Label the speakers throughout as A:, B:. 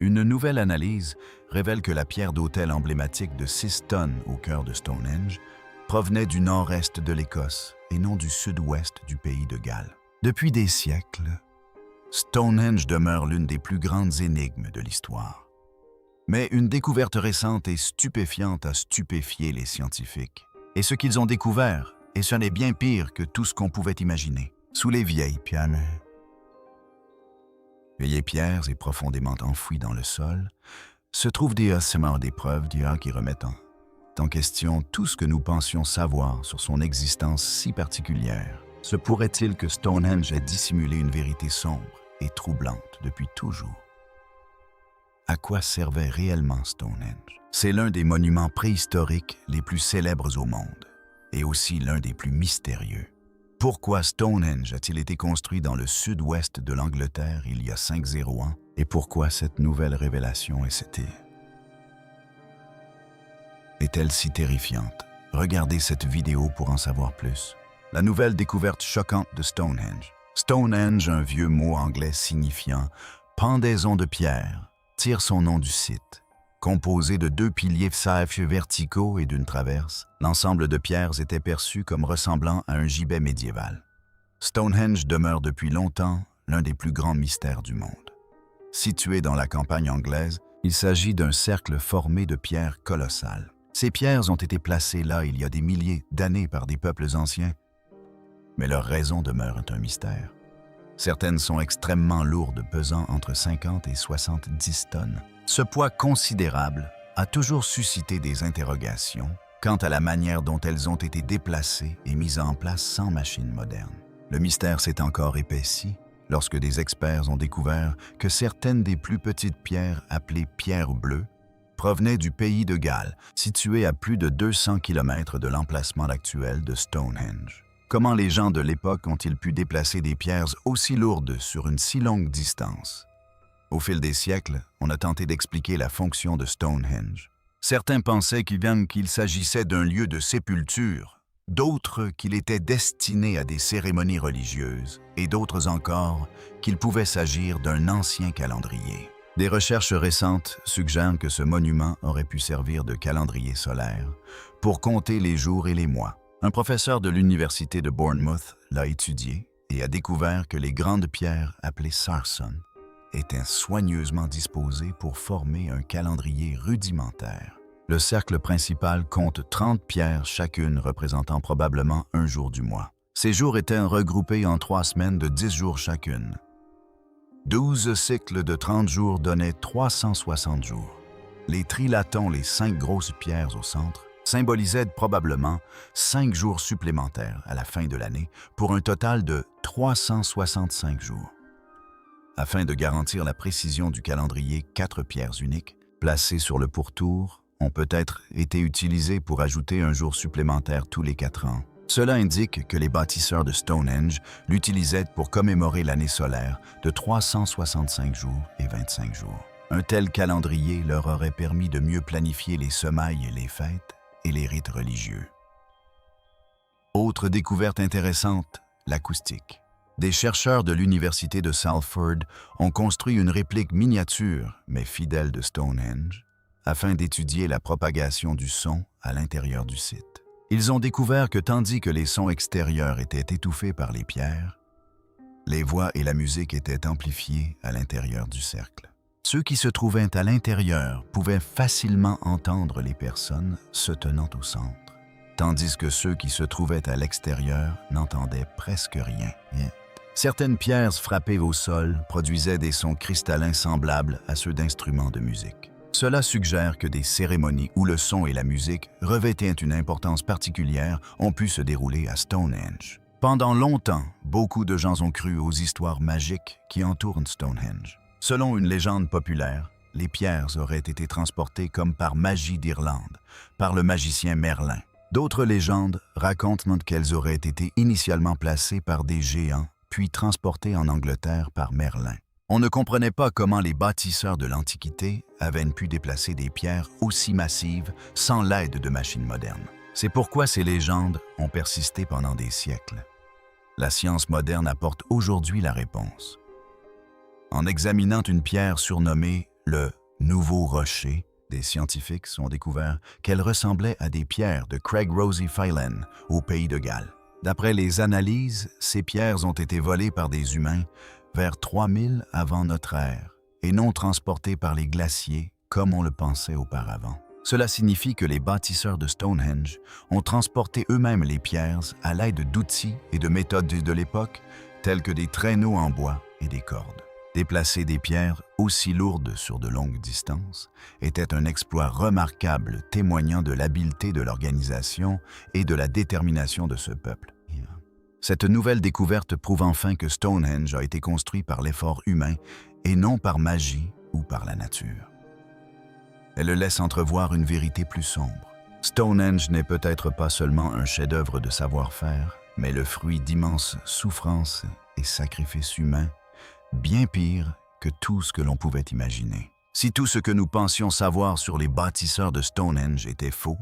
A: Une nouvelle analyse révèle que la pierre d'autel emblématique de 6 tonnes au cœur de Stonehenge provenait du nord-est de l'Écosse et non du sud-ouest du pays de Galles. Depuis des siècles, Stonehenge demeure l'une des plus grandes énigmes de l'histoire. Mais une découverte récente et stupéfiante a stupéfié les scientifiques. Et ce qu'ils ont découvert, et ce n'est bien pire que tout ce qu'on pouvait imaginer, sous les vieilles pierres et profondément enfouies dans le sol, se trouvent des ossements d'épreuves d'IA qui remettent en question tout ce que nous pensions savoir sur son existence si particulière. Se pourrait-il que Stonehenge ait dissimulé une vérité sombre et troublante depuis toujours? À quoi servait réellement Stonehenge? C'est l'un des monuments préhistoriques les plus célèbres au monde, et aussi l'un des plus mystérieux. Pourquoi Stonehenge a-t-il été construit dans le sud-ouest de l'Angleterre il y a 50 ans, et pourquoi cette nouvelle révélation est-elle si terrifiante? Regardez cette vidéo pour en savoir plus. La nouvelle découverte choquante de Stonehenge. Stonehenge, un vieux mot anglais signifiant « pendaison de pierre », tire son nom du site. Composé de 2 piliers verticaux et d'une traverse, l'ensemble de pierres était perçu comme ressemblant à un gibet médiéval. Stonehenge demeure depuis longtemps l'un des plus grands mystères du monde. Situé dans la campagne anglaise, il s'agit d'un cercle formé de pierres colossales. Ces pierres ont été placées là il y a des milliers d'années par des peuples anciens, mais leur raison demeure un mystère. Certaines sont extrêmement lourdes, pesant entre 50 et 70 tonnes. Ce poids considérable a toujours suscité des interrogations quant à la manière dont elles ont été déplacées et mises en place sans machine moderne. Le mystère s'est encore épaissi lorsque des experts ont découvert que certaines des plus petites pierres appelées pierres bleues provenaient du pays de Galles, situé à plus de 200 km de l'emplacement actuel de Stonehenge. Comment les gens de l'époque ont-ils pu déplacer des pierres aussi lourdes sur une si longue distance? Au fil des siècles, on a tenté d'expliquer la fonction de Stonehenge. Certains pensaient qu'il s'agissait d'un lieu de sépulture, d'autres qu'il était destiné à des cérémonies religieuses, et d'autres encore qu'il pouvait s'agir d'un ancien calendrier. Des recherches récentes suggèrent que ce monument aurait pu servir de calendrier solaire pour compter les jours et les mois. Un professeur de l'université de Bournemouth l'a étudié et a découvert que les grandes pierres appelées sarsen étaient soigneusement disposées pour former un calendrier rudimentaire. Le cercle principal compte 30 pierres chacune représentant probablement un jour du mois. Ces jours étaient regroupés en 3 semaines de 10 jours chacune. 12 cycles de 30 jours donnaient 360 jours. Les trilatons, les 5 grosses pierres au centre, symbolisaient probablement 5 jours supplémentaires à la fin de l'année pour un total de 365 jours. Afin de garantir la précision du calendrier, 4 pierres uniques, placées sur le pourtour, ont peut-être été utilisées pour ajouter un jour supplémentaire tous les 4 ans. Cela indique que les bâtisseurs de Stonehenge l'utilisaient pour commémorer l'année solaire de 365 jours et 25 jours. Un tel calendrier leur aurait permis de mieux planifier les semailles, les fêtes et les rites religieux. Autre découverte intéressante, l'acoustique. Des chercheurs de l'université de Salford ont construit une réplique miniature, mais fidèle de Stonehenge, afin d'étudier la propagation du son à l'intérieur du site. Ils ont découvert que tandis que les sons extérieurs étaient étouffés par les pierres, les voix et la musique étaient amplifiées à l'intérieur du cercle. Ceux qui se trouvaient à l'intérieur pouvaient facilement entendre les personnes se tenant au centre, tandis que ceux qui se trouvaient à l'extérieur n'entendaient presque rien. Certaines pierres frappées au sol produisaient des sons cristallins semblables à ceux d'instruments de musique. Cela suggère que des cérémonies où le son et la musique revêtaient une importance particulière ont pu se dérouler à Stonehenge. Pendant longtemps, beaucoup de gens ont cru aux histoires magiques qui entourent Stonehenge. Selon une légende populaire, les pierres auraient été transportées comme par magie d'Irlande, par le magicien Merlin. D'autres légendes racontent qu'elles auraient été initialement placées par des géants, puis transportées en Angleterre par Merlin. On ne comprenait pas comment les bâtisseurs de l'Antiquité avaient pu déplacer des pierres aussi massives sans l'aide de machines modernes. C'est pourquoi ces légendes ont persisté pendant des siècles. La science moderne apporte aujourd'hui la réponse. En examinant une pierre surnommée le nouveau rocher. Des scientifiques ont découvert qu'elles ressemblaient à des pierres de Craig Rosy Phelan au pays de Galles. D'après les analyses, ces pierres ont été volées par des humains vers 3000 avant notre ère et non transportées par les glaciers comme on le pensait auparavant. Cela signifie que les bâtisseurs de Stonehenge ont transporté eux-mêmes les pierres à l'aide d'outils et de méthodes de l'époque tels que des traîneaux en bois et des cordes. Déplacer des pierres aussi lourdes sur de longues distances était un exploit remarquable témoignant de l'habileté de l'organisation et de la détermination de ce peuple. Cette nouvelle découverte prouve enfin que Stonehenge a été construit par l'effort humain et non par magie ou par la nature. Elle laisse entrevoir une vérité plus sombre. Stonehenge n'est peut-être pas seulement un chef-d'œuvre de savoir-faire, mais le fruit d'immenses souffrances et sacrifices humains, bien pire que tout ce que l'on pouvait imaginer. Si tout ce que nous pensions savoir sur les bâtisseurs de Stonehenge était faux,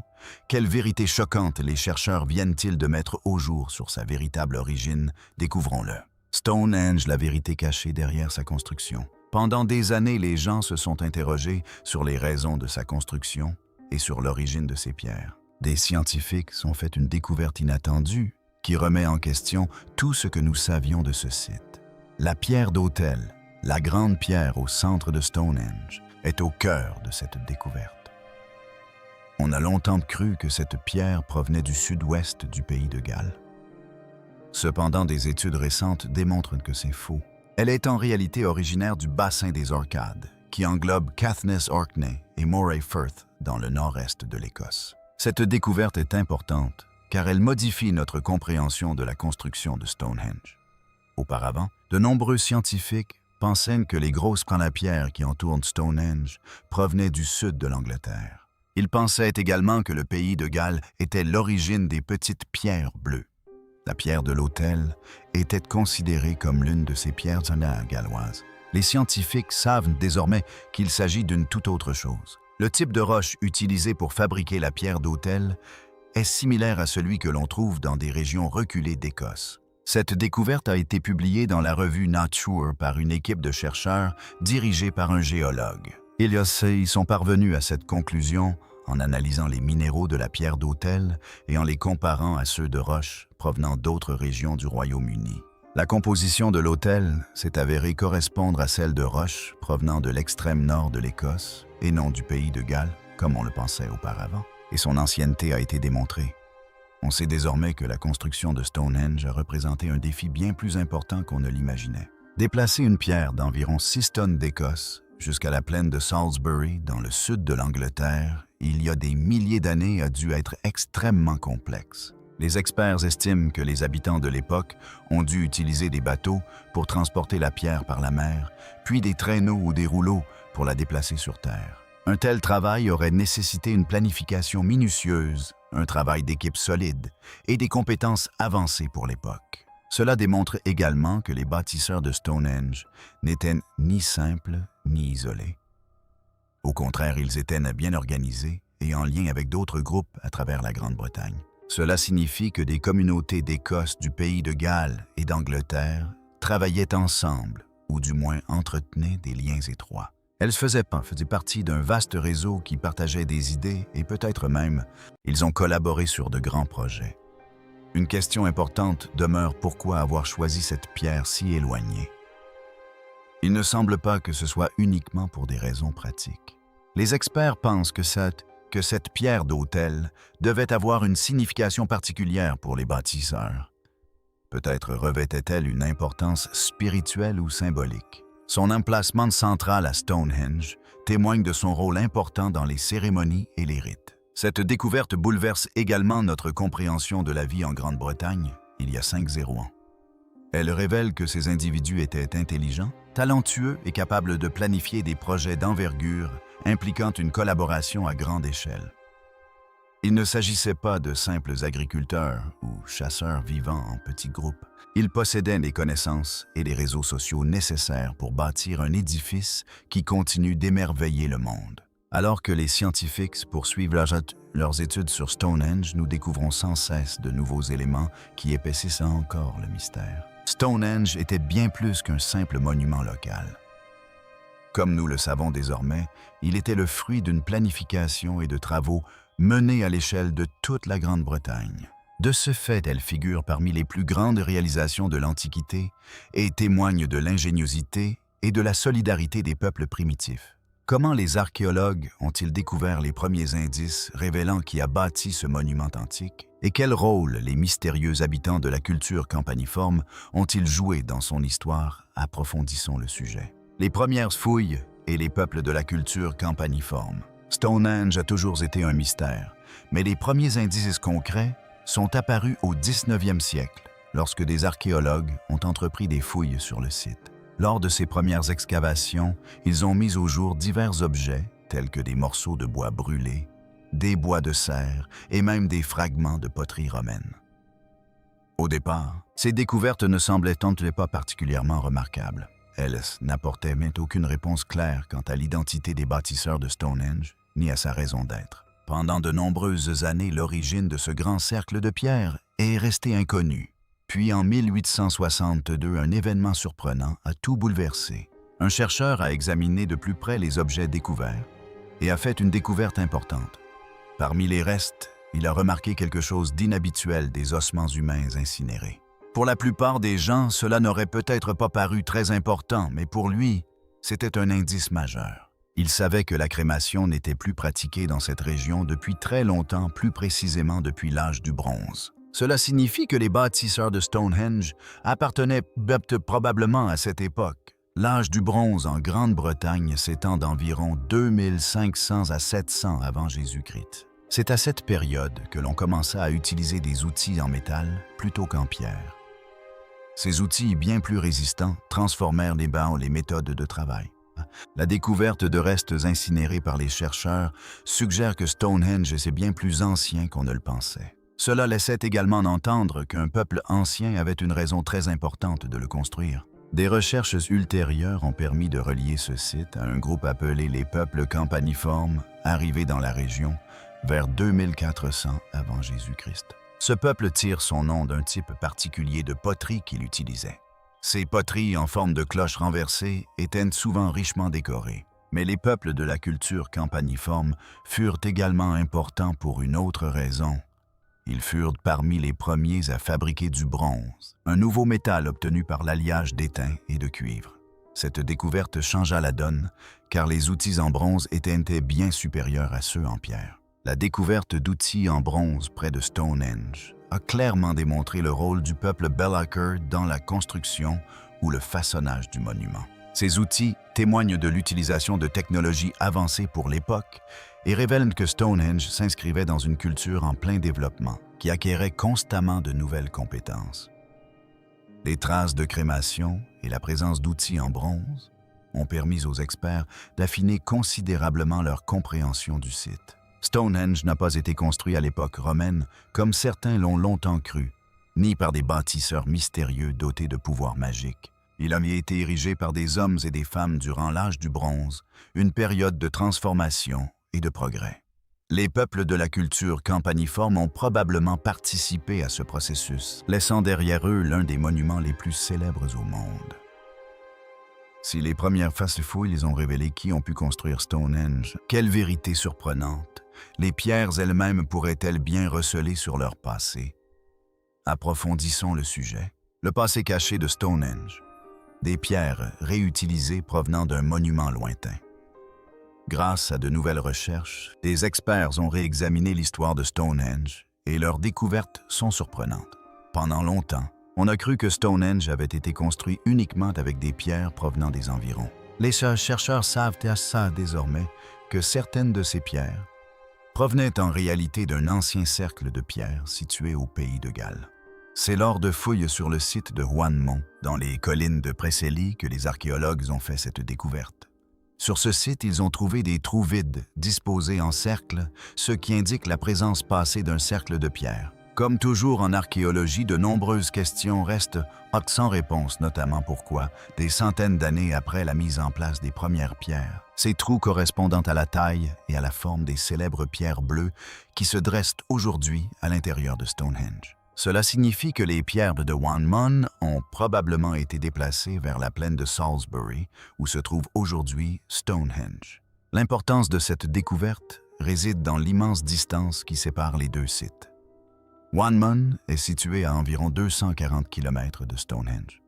A: quelle vérité choquante les chercheurs viennent-ils de mettre au jour sur sa véritable origine, découvrons-le. Stonehenge, la vérité cachée derrière sa construction. Pendant des années, les gens se sont interrogés sur les raisons de sa construction et sur l'origine de ces pierres. Des scientifiques ont fait une découverte inattendue qui remet en question tout ce que nous savions de ce site. La pierre d'autel, la grande pierre au centre de Stonehenge, est au cœur de cette découverte. On a longtemps cru que cette pierre provenait du sud-ouest du pays de Galles. Cependant, des études récentes démontrent que c'est faux. Elle est en réalité originaire du bassin des Orcades, qui englobe Caithness, Orkney et Moray Firth dans le nord-est de l'Écosse. Cette découverte est importante car elle modifie notre compréhension de la construction de Stonehenge. Auparavant, de nombreux scientifiques pensaient que les grosses prends à pierre qui entourent Stonehenge provenaient du sud de l'Angleterre. Ils pensaient également que le pays de Galles était l'origine des petites pierres bleues. La pierre de l'autel était considérée comme l'une de ces pierres galloises. Les scientifiques savent désormais qu'il s'agit d'une toute autre chose. Le type de roche utilisé pour fabriquer la pierre d'autel est similaire à celui que l'on trouve dans des régions reculées d'Écosse. Cette découverte a été publiée dans la revue Nature par une équipe de chercheurs dirigée par un géologue. Ils sont parvenus à cette conclusion en analysant les minéraux de la pierre d'autel et en les comparant à ceux de roches provenant d'autres régions du Royaume-Uni. La composition de l'autel s'est avérée correspondre à celle de roches provenant de l'extrême nord de l'Écosse et non du pays de Galles, comme on le pensait auparavant, et son ancienneté a été démontrée. On sait désormais que la construction de Stonehenge a représenté un défi bien plus important qu'on ne l'imaginait. Déplacer une pierre d'environ 6 tonnes d'Écosse jusqu'à la plaine de Salisbury, dans le sud de l'Angleterre, il y a des milliers d'années, a dû être extrêmement complexe. Les experts estiment que les habitants de l'époque ont dû utiliser des bateaux pour transporter la pierre par la mer, puis des traîneaux ou des rouleaux pour la déplacer sur terre. Un tel travail aurait nécessité une planification minutieuse, un travail d'équipe solide et des compétences avancées pour l'époque. Cela démontre également que les bâtisseurs de Stonehenge n'étaient ni simples ni isolés. Au contraire, ils étaient bien organisés et en lien avec d'autres groupes à travers la Grande-Bretagne. Cela signifie que des communautés d'Écosse, du pays de Galles et d'Angleterre travaillaient ensemble, ou du moins entretenaient des liens étroits. Elles faisaient partie d'un vaste réseau qui partageait des idées et peut-être même, ils ont collaboré sur de grands projets. Une question importante demeure: pourquoi avoir choisi cette pierre si éloignée? Il ne semble pas que ce soit uniquement pour des raisons pratiques. Les experts pensent que cette pierre d'autel devait avoir une signification particulière pour les bâtisseurs. Peut-être revêtait-elle une importance spirituelle ou symbolique. Son emplacement central à Stonehenge témoigne de son rôle important dans les cérémonies et les rites. Cette découverte bouleverse également notre compréhension de la vie en Grande-Bretagne il y a 5-0 ans. Elle révèle que ces individus étaient intelligents, talentueux et capables de planifier des projets d'envergure impliquant une collaboration à grande échelle. Il ne s'agissait pas de simples agriculteurs ou chasseurs vivant en petits groupes. Ils possédaient les connaissances et les réseaux sociaux nécessaires pour bâtir un édifice qui continue d'émerveiller le monde. Alors que les scientifiques poursuivent leurs études sur Stonehenge, nous découvrons sans cesse de nouveaux éléments qui épaississent encore le mystère. Stonehenge était bien plus qu'un simple monument local. Comme nous le savons désormais, il était le fruit d'une planification et de travaux menés à l'échelle de toute la Grande-Bretagne. De ce fait, elle figure parmi les plus grandes réalisations de l'Antiquité et témoigne de l'ingéniosité et de la solidarité des peuples primitifs. Comment les archéologues ont-ils découvert les premiers indices révélant qui a bâti ce monument antique? Et quel rôle les mystérieux habitants de la culture campaniforme ont-ils joué dans son histoire? Approfondissons le sujet. Les premières fouilles et les peuples de la culture campaniforme. Stonehenge a toujours été un mystère, mais les premiers indices concrets sont apparus au 19e siècle, lorsque des archéologues ont entrepris des fouilles sur le site. Lors de ces premières excavations, ils ont mis au jour divers objets, tels que des morceaux de bois brûlés, des bois de serre et même des fragments de poterie romaine. Au départ, ces découvertes ne semblaient pas particulièrement remarquables. Elles n'apportaient même aucune réponse claire quant à l'identité des bâtisseurs de Stonehenge, ni à sa raison d'être. Pendant de nombreuses années, l'origine de ce grand cercle de pierre est restée inconnue. Puis en 1862, un événement surprenant a tout bouleversé. Un chercheur a examiné de plus près les objets découverts et a fait une découverte importante. Parmi les restes, il a remarqué quelque chose d'inhabituel des ossements humains incinérés. Pour la plupart des gens, cela n'aurait peut-être pas paru très important, mais pour lui, c'était un indice majeur. Il savait que la crémation n'était plus pratiquée dans cette région depuis très longtemps, plus précisément depuis l'âge du bronze. Cela signifie que les bâtisseurs de Stonehenge appartenaient probablement à cette époque. L'âge du bronze en Grande-Bretagne s'étend d'environ 2500 à 700 avant Jésus-Christ. C'est à cette période que l'on commença à utiliser des outils en métal plutôt qu'en pierre. Ces outils bien plus résistants transformèrent les méthodes de travail. La découverte de restes incinérés par les chercheurs suggère que Stonehenge est bien plus ancien qu'on ne le pensait. Cela laissait également entendre qu'un peuple ancien avait une raison très importante de le construire. Des recherches ultérieures ont permis de relier ce site à un groupe appelé les peuples campaniformes, arrivés dans la région vers 2400 avant Jésus-Christ. Ce peuple tire son nom d'un type particulier de poterie qu'il utilisait. Ces poteries en forme de cloches renversées étaient souvent richement décorées. Mais les peuples de la culture campaniforme furent également importants pour une autre raison. Ils furent parmi les premiers à fabriquer du bronze, un nouveau métal obtenu par l'alliage d'étain et de cuivre. Cette découverte changea la donne, car les outils en bronze étaient bien supérieurs à ceux en pierre. La découverte d'outils en bronze près de Stonehenge a clairement démontré le rôle du peuple Bellaker dans la construction ou le façonnage du monument. Ces outils témoignent de l'utilisation de technologies avancées pour l'époque et révèlent que Stonehenge s'inscrivait dans une culture en plein développement, qui acquérait constamment de nouvelles compétences. Les traces de crémation et la présence d'outils en bronze ont permis aux experts d'affiner considérablement leur compréhension du site. Stonehenge n'a pas été construit à l'époque romaine, comme certains l'ont longtemps cru, ni par des bâtisseurs mystérieux dotés de pouvoirs magiques. Il a été érigé par des hommes et des femmes durant l'âge du bronze, une période de transformation et de progrès. Les peuples de la culture campaniforme ont probablement participé à ce processus, laissant derrière eux l'un des monuments les plus célèbres au monde. Si les premières fouilles ont révélé qui ont pu construire Stonehenge, quelle vérité surprenante! Les pierres elles-mêmes pourraient-elles bien receler sur leur passé? Approfondissons le sujet. Le passé caché de Stonehenge. Des pierres réutilisées provenant d'un monument lointain. Grâce à de nouvelles recherches, des experts ont réexaminé l'histoire de Stonehenge et leurs découvertes sont surprenantes. Pendant longtemps, on a cru que Stonehenge avait été construit uniquement avec des pierres provenant des environs. Les chercheurs savent désormais que certaines de ces pierres provenaient en réalité d'un ancien cercle de pierres situé au pays de Galles. C'est lors de fouilles sur le site de Juanmont, dans les collines de Preseli, que les archéologues ont fait cette découverte. Sur ce site, ils ont trouvé des trous vides disposés en cercle, ce qui indique la présence passée d'un cercle de pierre. Comme toujours en archéologie, de nombreuses questions restent sans réponse, notamment pourquoi, des centaines d'années après la mise en place des premières pierres, ces trous correspondant à la taille et à la forme des célèbres pierres bleues qui se dressent aujourd'hui à l'intérieur de Stonehenge. Cela signifie que les pierres de Wanmun ont probablement été déplacées vers la plaine de Salisbury, où se trouve aujourd'hui Stonehenge. L'importance de cette découverte réside dans l'immense distance qui sépare les deux sites. Wanmun est situé à environ 240 km de Stonehenge.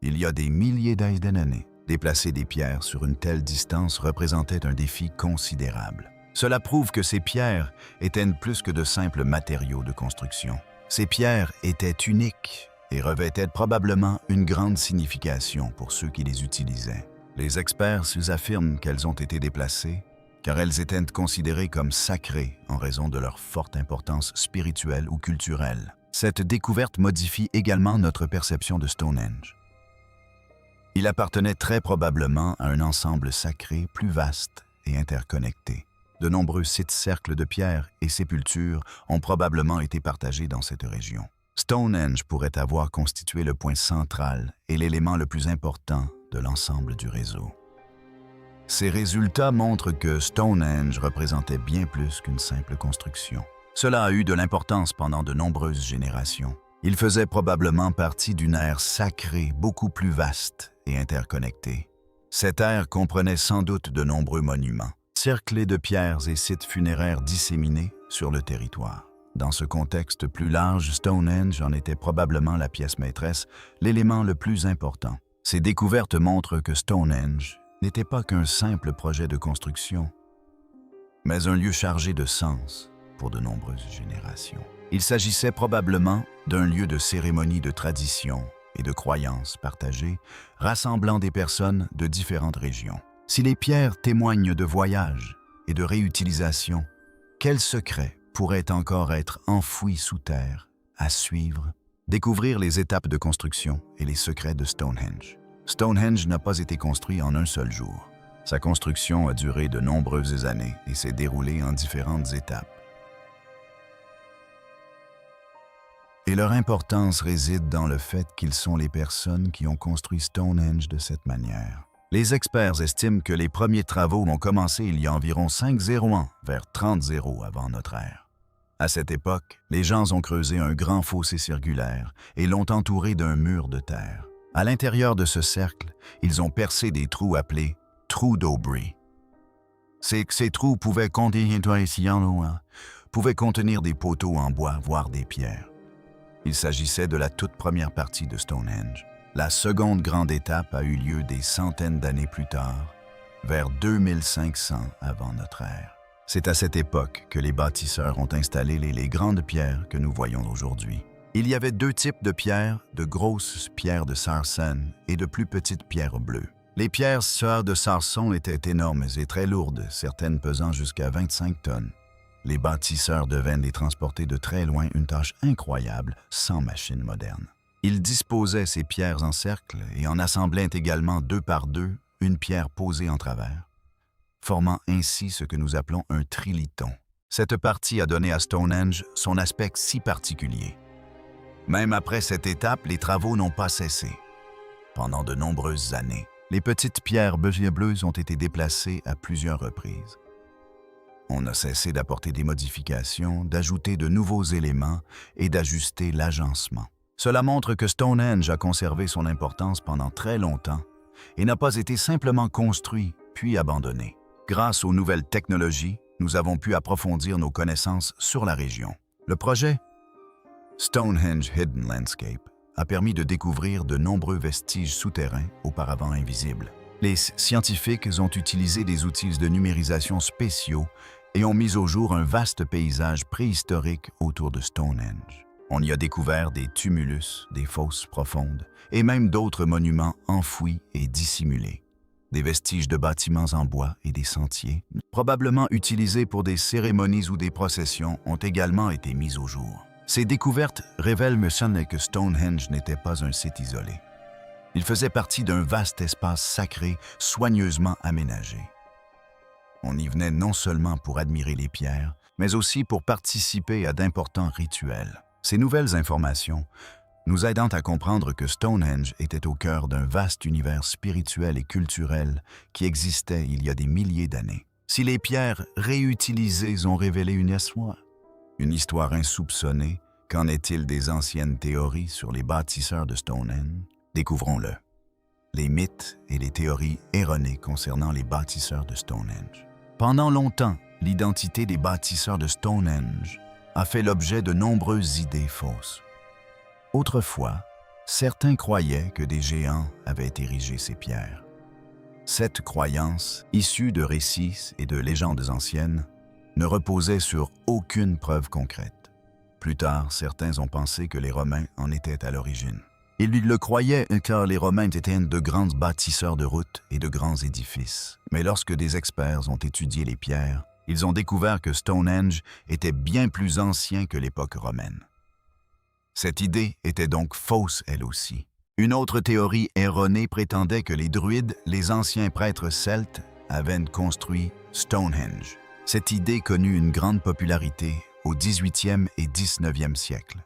A: Il y a des milliers d'années, déplacer des pierres sur une telle distance représentait un défi considérable. Cela prouve que ces pierres étaient plus que de simples matériaux de construction. Ces pierres étaient uniques et revêtaient probablement une grande signification pour ceux qui les utilisaient. Les experts affirment qu'elles ont été déplacées car elles étaient considérées comme sacrées en raison de leur forte importance spirituelle ou culturelle. Cette découverte modifie également notre perception de Stonehenge. Il appartenait très probablement à un ensemble sacré plus vaste et interconnecté. De nombreux sites cercles de pierres et sépultures ont probablement été partagés dans cette région. Stonehenge pourrait avoir constitué le point central et l'élément le plus important de l'ensemble du réseau. Ces résultats montrent que Stonehenge représentait bien plus qu'une simple construction. Cela a eu de l'importance pendant de nombreuses générations. Il faisait probablement partie d'une ère sacrée beaucoup plus vaste et interconnectée. Cette ère comprenait sans doute de nombreux monuments, cerclés de pierres et sites funéraires disséminés sur le territoire. Dans ce contexte plus large, Stonehenge en était probablement la pièce maîtresse, l'élément le plus important. Ces découvertes montrent que Stonehenge n'était pas qu'un simple projet de construction, mais un lieu chargé de sens pour de nombreuses générations. Il s'agissait probablement d'un lieu de cérémonie de tradition et de croyances partagées, rassemblant des personnes de différentes régions. Si les pierres témoignent de voyages et de réutilisation, quels secrets pourraient encore être enfouis sous terre à suivre? Découvrir les étapes de construction et les secrets de Stonehenge. Stonehenge n'a pas été construit en un seul jour. Sa construction a duré de nombreuses années et s'est déroulée en différentes étapes. Et leur importance réside dans le fait qu'ils sont les personnes qui ont construit Stonehenge de cette manière. Les experts estiment que les premiers travaux ont commencé il y a environ 501 vers 30 avant notre ère. À cette époque, les gens ont creusé un grand fossé circulaire et l'ont entouré d'un mur de terre. À l'intérieur de ce cercle, ils ont percé des trous appelés « trous d'Aubry ». Ces trous pouvaient contenir des poteaux en bois, voire des pierres. Il s'agissait de la toute première partie de Stonehenge. La seconde grande étape a eu lieu des centaines d'années plus tard, vers 2500 avant notre ère. C'est à cette époque que les bâtisseurs ont installé les grandes pierres que nous voyons aujourd'hui. Il y avait deux types de pierres, de grosses pierres de sarsen et de plus petites pierres bleues. Les pierres sœurs de sarsen étaient énormes et très lourdes, certaines pesant jusqu'à 25 tonnes. Les bâtisseurs devaient les transporter de très loin, une tâche incroyable, sans machine moderne. Ils disposaient ces pierres en cercle et en assemblaient également deux par deux une pierre posée en travers, formant ainsi ce que nous appelons un trilithon. Cette partie a donné à Stonehenge son aspect si particulier. Même après cette étape, les travaux n'ont pas cessé. Pendant de nombreuses années, les petites pierres bleues ont été déplacées à plusieurs reprises. On n'a cessé d'apporter des modifications, d'ajouter de nouveaux éléments et d'ajuster l'agencement. Cela montre que Stonehenge a conservé son importance pendant très longtemps et n'a pas été simplement construit puis abandonné. Grâce aux nouvelles technologies, nous avons pu approfondir nos connaissances sur la région. Le projet Stonehenge Hidden Landscape a permis de découvrir de nombreux vestiges souterrains auparavant invisibles. Les scientifiques ont utilisé des outils de numérisation spéciaux et ont mis au jour un vaste paysage préhistorique autour de Stonehenge. On y a découvert des tumulus, des fosses profondes et même d'autres monuments enfouis et dissimulés. Des vestiges de bâtiments en bois et des sentiers, probablement utilisés pour des cérémonies ou des processions, ont également été mis au jour. Ces découvertes révèlent que Stonehenge n'était pas un site isolé. Il faisait partie d'un vaste espace sacré soigneusement aménagé. On y venait non seulement pour admirer les pierres, mais aussi pour participer à d'importants rituels. Ces nouvelles informations nous aidant à comprendre que Stonehenge était au cœur d'un vaste univers spirituel et culturel qui existait il y a des milliers d'années. Si les pierres réutilisées ont révélé une histoire insoupçonnée Qu'en est-il des anciennes théories sur les bâtisseurs de Stonehenge? Découvrons-le. Les mythes et les théories erronées concernant les bâtisseurs de Stonehenge. Pendant longtemps, l'identité des bâtisseurs de Stonehenge a fait l'objet de nombreuses idées fausses. Autrefois, certains croyaient que des géants avaient érigé ces pierres. Cette croyance, issue de récits et de légendes anciennes, ne reposait sur aucune preuve concrète. Plus tard, certains ont pensé que les Romains en étaient à l'origine. Ils le croyaient car les Romains étaient de grands bâtisseurs de routes et de grands édifices. Mais lorsque des experts ont étudié les pierres, ils ont découvert que Stonehenge était bien plus ancien que l'époque romaine. Cette idée était donc fausse elle aussi. Une autre théorie erronée prétendait que les druides, les anciens prêtres celtes, avaient construit Stonehenge. Cette idée connut une grande popularité au 18e et 19e siècle,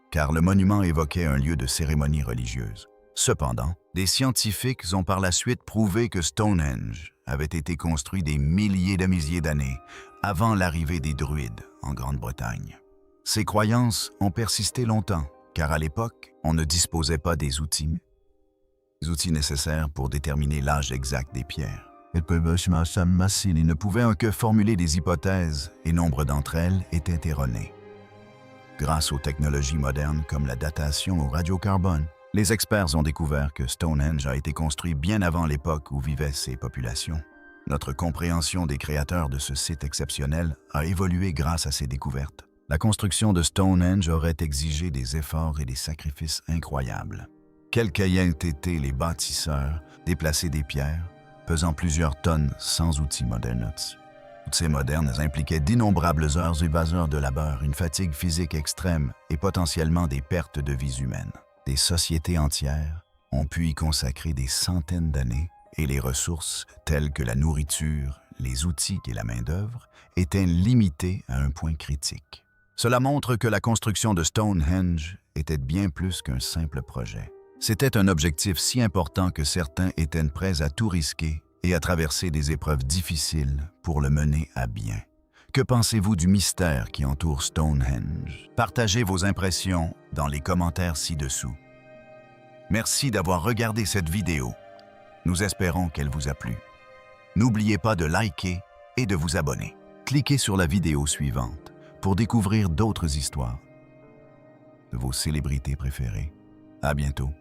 A: car le monument évoquait un lieu de cérémonie religieuse. Cependant, des scientifiques ont par la suite prouvé que Stonehenge avait été construit des milliers de milliers d'années avant l'arrivée des druides en Grande-Bretagne. Ces croyances ont persisté longtemps, car à l'époque, on ne disposait pas des outils nécessaires pour déterminer l'âge exact des pierres. Ils ne pouvaient que formuler des hypothèses et nombre d'entre elles étaient erronées. Grâce aux technologies modernes comme la datation au radiocarbone, les experts ont découvert que Stonehenge a été construit bien avant l'époque où vivaient ces populations. Notre compréhension des créateurs de ce site exceptionnel a évolué grâce à ces découvertes. La construction de Stonehenge aurait exigé des efforts et des sacrifices incroyables. Quels qu'aient été les bâtisseurs, déplacer des pierres, pesant plusieurs tonnes sans outils modernes. Toutes ces modernes impliquaient d'innombrables heures et heures de labeur, une fatigue physique extrême et potentiellement des pertes de vies humaines. Des sociétés entières ont pu y consacrer des centaines d'années et les ressources, telles que la nourriture, les outils et la main-d'œuvre, étaient limitées à un point critique. Cela montre que la construction de Stonehenge était bien plus qu'un simple projet. C'était un objectif si important que certains étaient prêts à tout risquer et à traverser des épreuves difficiles pour le mener à bien. Que pensez-vous du mystère qui entoure Stonehenge? Partagez vos impressions dans les commentaires ci-dessous. Merci d'avoir regardé cette vidéo. Nous espérons qu'elle vous a plu. N'oubliez pas de liker et de vous abonner. Cliquez sur la vidéo suivante pour découvrir d'autres histoires de vos célébrités préférées. À bientôt.